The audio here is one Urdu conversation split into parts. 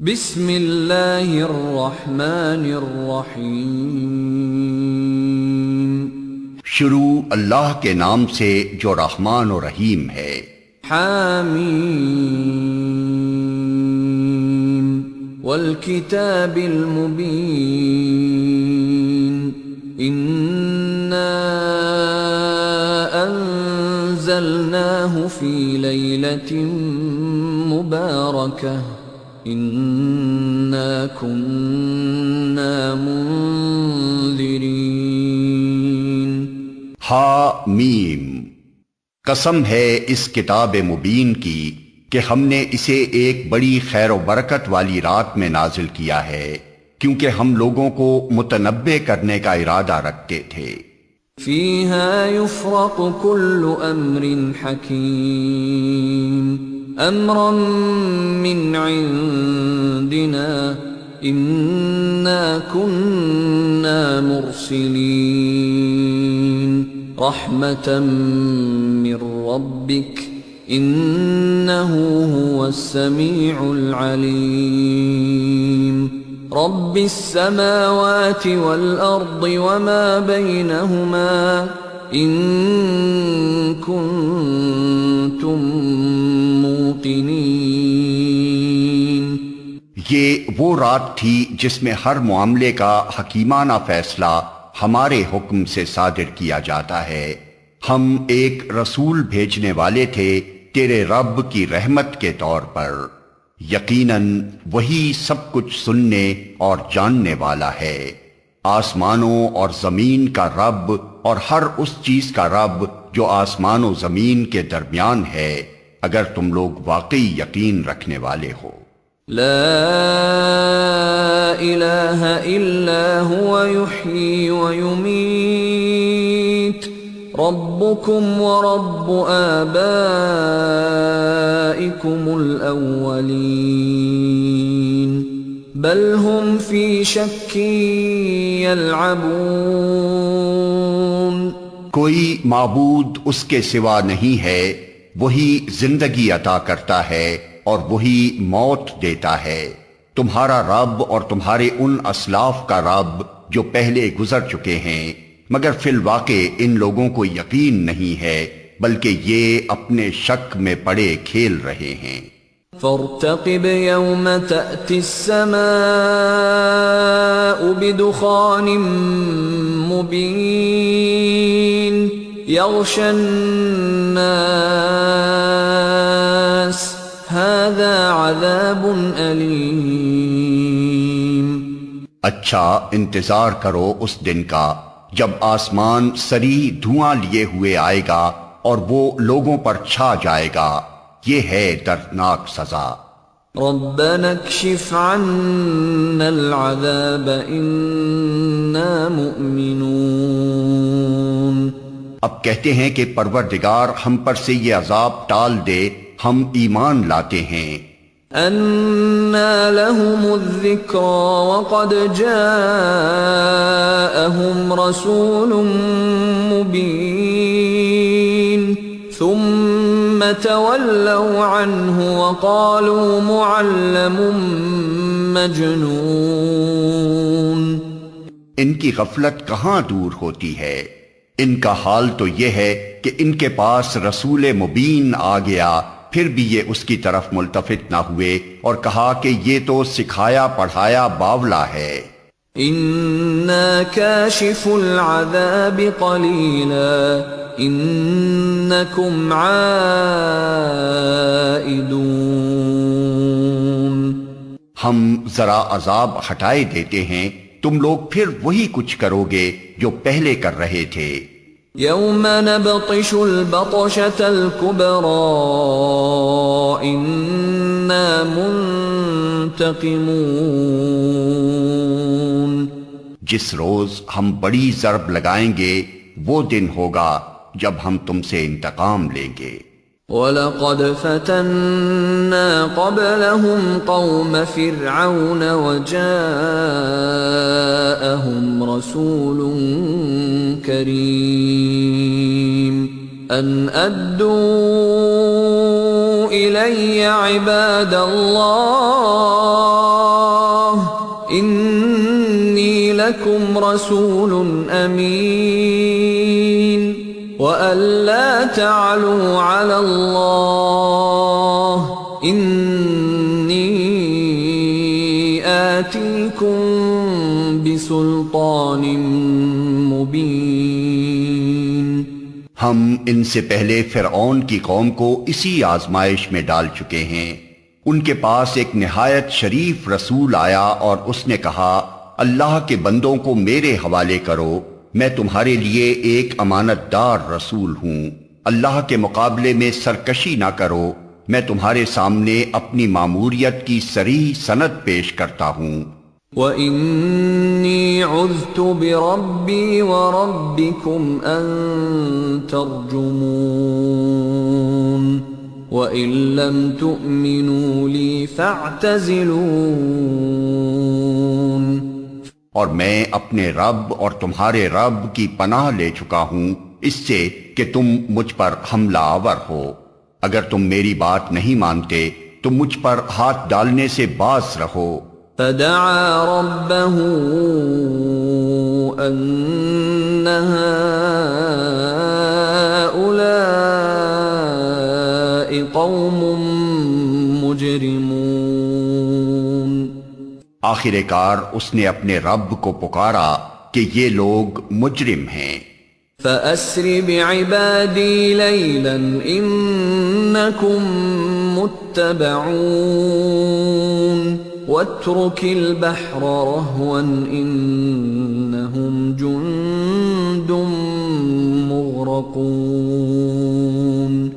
بسم اللہ الرحمن الرحیم۔ شروع اللہ کے نام سے جو رحمان و رحیم ہے۔ حامیم والکتاب المبین انا انزلناہ فی لیلۃ مبارکہ اِنَّا كُنَّا مُنذِرِينَ۔ ہا میم، قسم ہے اس کتاب مبین کی کہ ہم نے اسے ایک بڑی خیر و برکت والی رات میں نازل کیا ہے، کیونکہ ہم لوگوں کو متنبع کرنے کا ارادہ رکھتے تھے۔ فِيهَا يُفْرَقُ كُلُّ أَمْرٍ حَكِيمٍ امرا من عندنا انا كنا مرسلين رحمة من ربك انه هو السميع العليم رب السماوات والارض وما بينهما ان كنتم یہ وہ رات تھی جس میں ہر معاملے کا حکیمانہ فیصلہ ہمارے حکم سے صادر کیا جاتا ہے۔ ہم ایک رسول بھیجنے والے تھے تیرے رب کی رحمت کے طور پر، یقیناً وہی سب کچھ سننے اور جاننے والا ہے۔ آسمانوں اور زمین کا رب اور ہر اس چیز کا رب جو آسمان و زمین کے درمیان ہے، اگر تم لوگ واقعی یقین رکھنے والے ہو۔ لا الہ الا هو یحیی ویمیت ربکم ورب آبائکم الاولین بل هم فی شک یلعبون۔ کوئی معبود اس کے سوا نہیں ہے، وہی زندگی عطا کرتا ہے اور وہی موت دیتا ہے۔ تمہارا رب اور تمہارے ان اسلاف کا رب جو پہلے گزر چکے ہیں، مگر فی الواقع ان لوگوں کو یقین نہیں ہے، بلکہ یہ اپنے شک میں پڑے کھیل رہے ہیں۔ فارتقب یوم تأتی السماء بدخان مبین یغشی الناس هذا عذاب علیم۔ اچھا انتظار کرو اس دن کا جب آسمان سری دھواں لیے ہوئے آئے گا اور وہ لوگوں پر چھا جائے گا، یہ ہے دردناک سزا۔ ربنا اکشف عنا العذاب انا مؤمنون۔ اب کہتے ہیں کہ پروردگار ہم پر سے یہ عذاب ٹال دے، ہم ایمان لاتے ہیں۔ انا لهم الذکری وقد جاءهم رسول مبین ثم تولوا عنه وقالوا معلم مجنون۔ ان کی غفلت کہاں دور ہوتی ہے، ان کا حال تو یہ ہے کہ ان کے پاس رسول مبین آ گیا، پھر بھی یہ اس کی طرف ملتفت نہ ہوئے اور کہا کہ یہ تو سکھایا پڑھایا باولا ہے۔ انا کاشف العذاب قلیلا انکم عائدون۔ ہم ذرا عذاب ہٹائے دیتے ہیں، تم لوگ پھر وہی کچھ کرو گے جو پہلے کر رہے تھے۔ یوم نبطش البطشۃ الکبری انا منتقمون۔ جس روز ہم بڑی ضرب لگائیں گے وہ دن ہوگا جب ہم تم سے انتقام لیں گے۔ وَلَقَدْ فَتَنَّا قَبْلَهُمْ قَوْمَ فِرْعَوْنَ وَجَاءَهُمْ رَسُولٌ كَرِيمٌ أَنْ أَدُّوا إِلَيَّ عِبَادَ اللَّهِ إليكم رسول أمين وألا تعلوا على الله إني آتيكم بسلطان مبين۔ ہم ان سے پہلے فرعون کی قوم کو اسی آزمائش میں ڈال چکے ہیں۔ ان کے پاس ایک نہایت شریف رسول آیا اور اس نے کہا، اللہ کے بندوں کو میرے حوالے کرو، میں تمہارے لیے ایک امانت دار رسول ہوں، اللہ کے مقابلے میں سرکشی نہ کرو، میں تمہارے سامنے اپنی ماموریت کی صریح سند پیش کرتا ہوں۔ وَإِنِّي عُذْتُ بِرَبِّي وَرَبِّكُمْ أَن تَرْجُمُونَ وَإِن لَّمْ تُؤْمِنُوا لِي فَاعْتَزِلُونَ۔ اور میں اپنے رب اور تمہارے رب کی پناہ لے چکا ہوں اس سے کہ تم مجھ پر حملہ آور ہو، اگر تم میری بات نہیں مانتے تو مجھ پر ہاتھ ڈالنے سے باز رہو۔ فدعا ربه أن هؤلاء قوم مجرمون۔ آخر کار اس نے اپنے رب کو پکارا کہ یہ لوگ مجرم ہیں۔ فأسر بعبادي ليلا إنكم متبعون واترك البحر رهوا إنهم جند مغرقون۔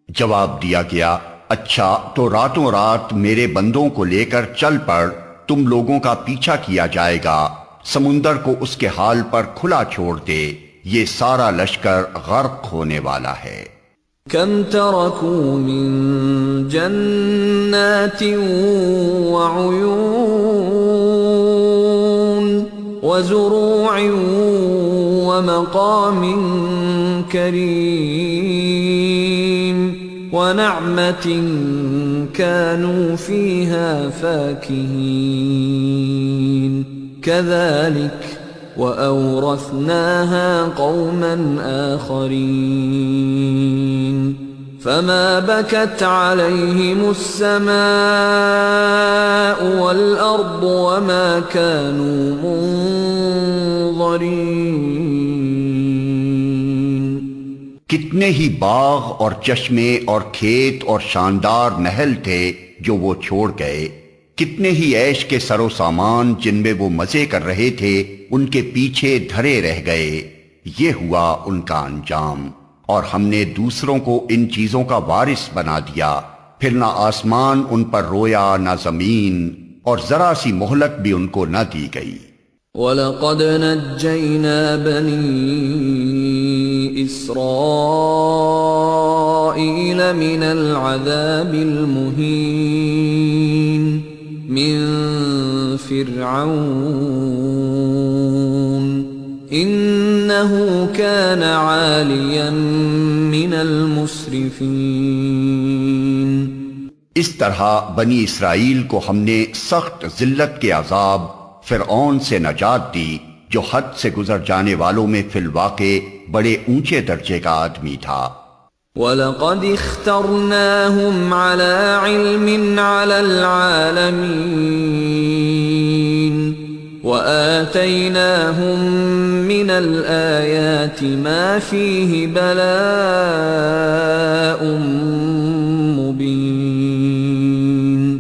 جواب دیا گیا، اچھا تو راتوں رات میرے بندوں کو لے کر چل پڑ، تم لوگوں کا پیچھا کیا جائے گا، سمندر کو اس کے حال پر کھلا چھوڑ دے، یہ سارا لشکر غرق ہونے والا ہے۔ كم تركوا من جنات وعيون وزروع ومقام كريم ونعمة كانوا فيها فاكهين كذلك وَأَوْرَثْنَاهَا قَوْمًا آخَرِينَ فَمَا بَكَتْ عَلَيْهِمُ السَّمَاءُ وَالْأَرْضُ وَمَا كَانُوا مُنظَرِينَ۔ کتنے ہی باغ اور چشمے اور کھیت اور شاندار نہل تھے جو وہ چھوڑ گئے، کتنے ہی عیش کے سر و سامان جن میں وہ مزے کر رہے تھے ان کے پیچھے دھرے رہ گئے۔ یہ ہوا ان کا انجام، اور ہم نے دوسروں کو ان چیزوں کا وارث بنا دیا، پھر نہ آسمان ان پر رویا نہ زمین، اور ذرا سی مہلت بھی ان کو نہ دی گئی۔ وَلَقَدْ نَجَّيْنَا بَنِي إِسْرَائِيلَ مِنَ الْعَذَابِ الْمُهِينِ من فرعون إنه كان عاليا من المسرفين۔ اس طرح بنی اسرائیل کو ہم نے سخت ذلت کے عذاب فرعون سے نجات دی جو حد سے گزر جانے والوں میں فی الواقع بڑے اونچے درجے کا آدمی تھا۔ وَلَقَدِ اخْتَرْنَاهُمْ عَلَى عِلْمٍ عَلَى الْعَالَمِينَ وَآتَيْنَاهُمْ مِنَ الْآيَاتِ مَا فِيهِ بَلَاءٌ مُبِينٌ۔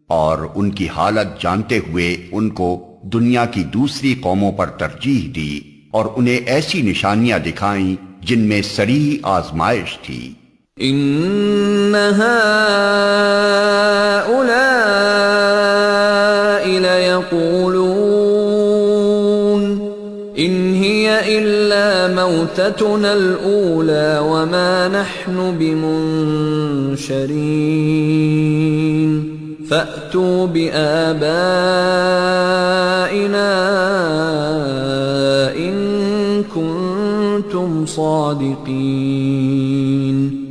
اور ان کی حالت جانتے ہوئے ان کو دنیا کی دوسری قوموں پر ترجیح دی اور انہیں ایسی نشانیاں دکھائیں جن میں صریح آزمائش تھی۔ إِنَّ هَٰؤُلَاءِ لَيَقُولُونَ إِنْ هِيَ إِلَّا مَوْتَتُنَا الْأُولَىٰ وَمَا نَحْنُ بِمُنشَرِينَ فَأْتُوا بِآبَائِنَا إِن كُنتُمْ صَادِقِينَ۔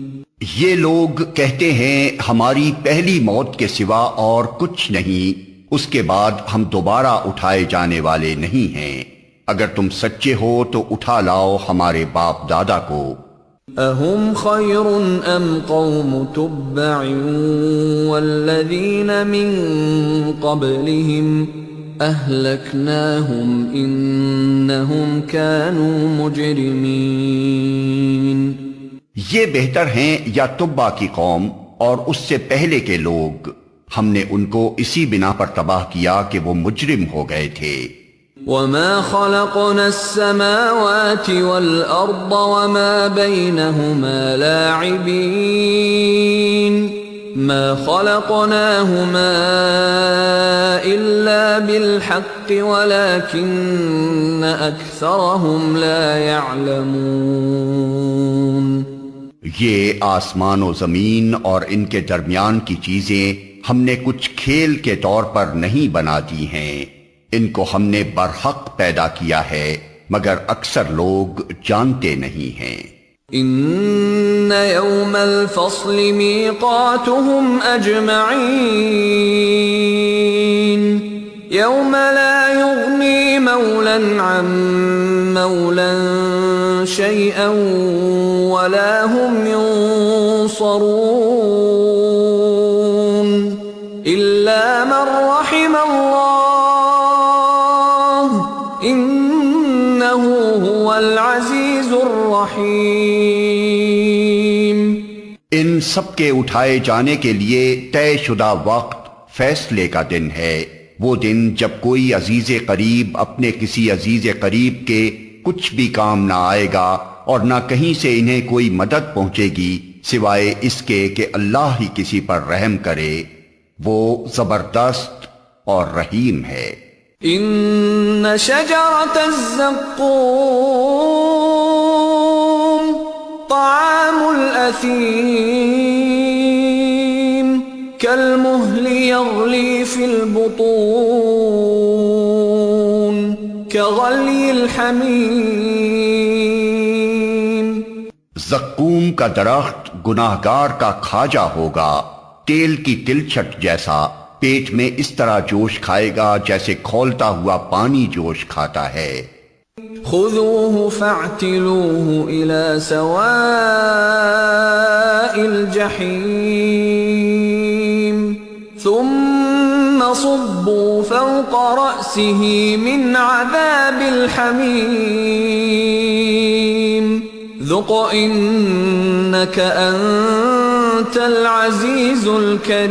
یہ لوگ کہتے ہیں ہماری پہلی موت کے سوا اور کچھ نہیں، اس کے بعد ہم دوبارہ اٹھائے جانے والے نہیں ہیں۔ اگر تم سچے ہو تو اٹھا لاؤ ہمارے باپ دادا کو۔ اہم خیر ام قوم تبع والذین من قبلہم اہلکناہم انہم کانوا مجرمین۔ یہ بہتر ہیں یا تبع کی قوم اور اس سے پہلے کے لوگ، ہم نے ان کو اسی بنا پر تباہ کیا کہ وہ مجرم ہو گئے تھے۔ وَمَا خَلَقْنَا السَّمَاوَاتِ وَالْأَرْضَ وَمَا بَيْنَهُمَا لَاعِبِينَ مَا خَلَقْنَاهُمَا إِلَّا بِالْحَقِّ وَلَكِنَّ أَكْثَرَهُمْ لَا يَعْلَمُونَ۔ یہ آسمان و زمین اور ان کے درمیان کی چیزیں ہم نے کچھ کھیل کے طور پر نہیں بنا دی ہیں، ان کو ہم نے برحق پیدا کیا ہے مگر اکثر لوگ جانتے نہیں ہیں۔ ان یوم الفصل میقاتهم اجمعین یوم لا یغنی مولا عن مولا شیئا ولا هم ينصرون الا من رحم اللہ انه هو العزیز الرحیم۔ ان سب کے اٹھائے جانے کے لیے طے شدہ وقت فیصلے کا دن ہے، وہ دن جب کوئی عزیز قریب اپنے کسی عزیز قریب کے کچھ بھی کام نہ آئے گا اور نہ کہیں سے انہیں کوئی مدد پہنچے گی سوائے اس کے کہ اللہ ہی کسی پر رحم کرے، وہ زبردست اور رحیم ہے۔ ان شجرۃ الزقوم طعام الاثیم کالمہل یغلی فی البطون کغلی الحمیم۔ زقوم کا درخت گناہگار کا کھاجا ہوگا، تیل کی تلچھٹ جیسا، پیٹ میں اس طرح جوش کھائے گا جیسے کھولتا ہوا پانی جوش کھاتا ہے۔ خذوه فاعتلوه الى سواء الجحیم ثم صبوا فوق رأسه من عذاب الحمیم ذق انك انت العزیز الکریم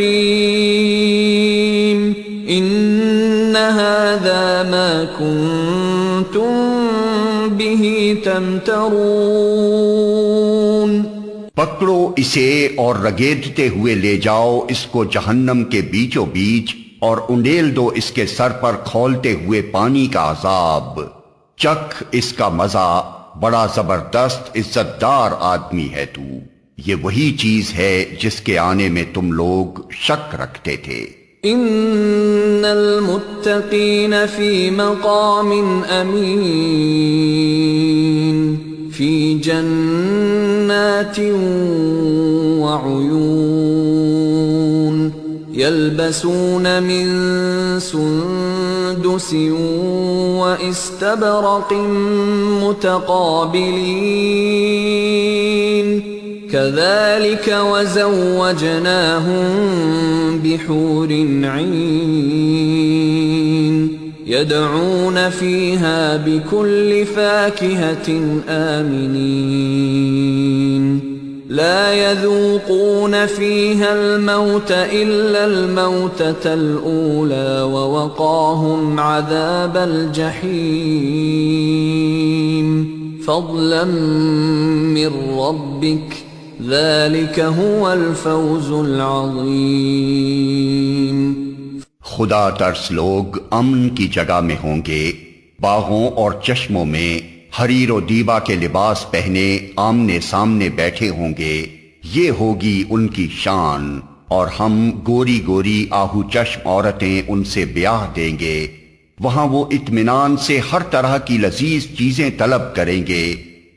ان هذا ما کنتم به تمترون۔ پکڑو اسے اور رگیدتے ہوئے لے جاؤ اس کو جہنم کے بیچوں بیچ اور انڈیل دو اس کے سر پر کھولتے ہوئے پانی کا عذاب، چکھ اس کا مزہ، بڑا زبردست عزت دار آدمی ہے تو۔ یہ وہی چیز ہے جس کے آنے میں تم لوگ شک رکھتے تھے۔ ان المتقین فی مقام امین فی جنات وعیون یلبسون من سندس واستبرق متقابلین كذلك وزوجناهم بحور عين يدعون فيها بكل فاكهة آمنين لا يذوقون فيها الموت إلا الموتة الأولى ووقاهم عذاب الجحيم فضلا من ربك ذلك هو الفوز العظیم۔ خدا ترس لوگ امن کی جگہ میں ہوں گے، باغوں اور چشموں میں حریر و دیبا کے لباس پہنے آمنے سامنے بیٹھے ہوں گے، یہ ہوگی ان کی شان، اور ہم گوری گوری آہو چشم عورتیں ان سے بیاہ دیں گے، وہاں وہ اطمینان سے ہر طرح کی لذیذ چیزیں طلب کریں گے،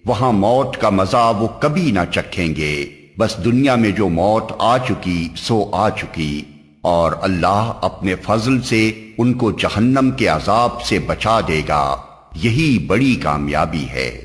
وہاں موت کا مزہ وہ کبھی نہ چکھیں گے، بس دنیا میں جو موت آ چکی سو آ چکی، اور اللہ اپنے فضل سے ان کو جہنم کے عذاب سے بچا دے گا، یہی بڑی کامیابی ہے۔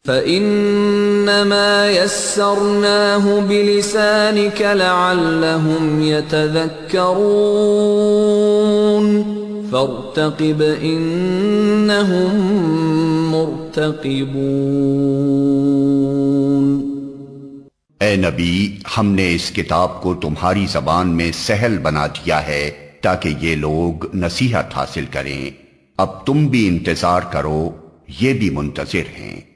فَإِنَّمَا يَسَّرْنَاهُ بِلِسَانِكَ لَعَلَّهُمْ يَتَذَكَّرُونَ فَارْتَقِبْ إِنَّهُمْ مُرْتَقِبُونَ۔ اے نبی، ہم نے اس کتاب کو تمہاری زبان میں سہل بنا دیا ہے تاکہ یہ لوگ نصیحت حاصل کریں۔ اب تم بھی انتظار کرو، یہ بھی منتظر ہیں۔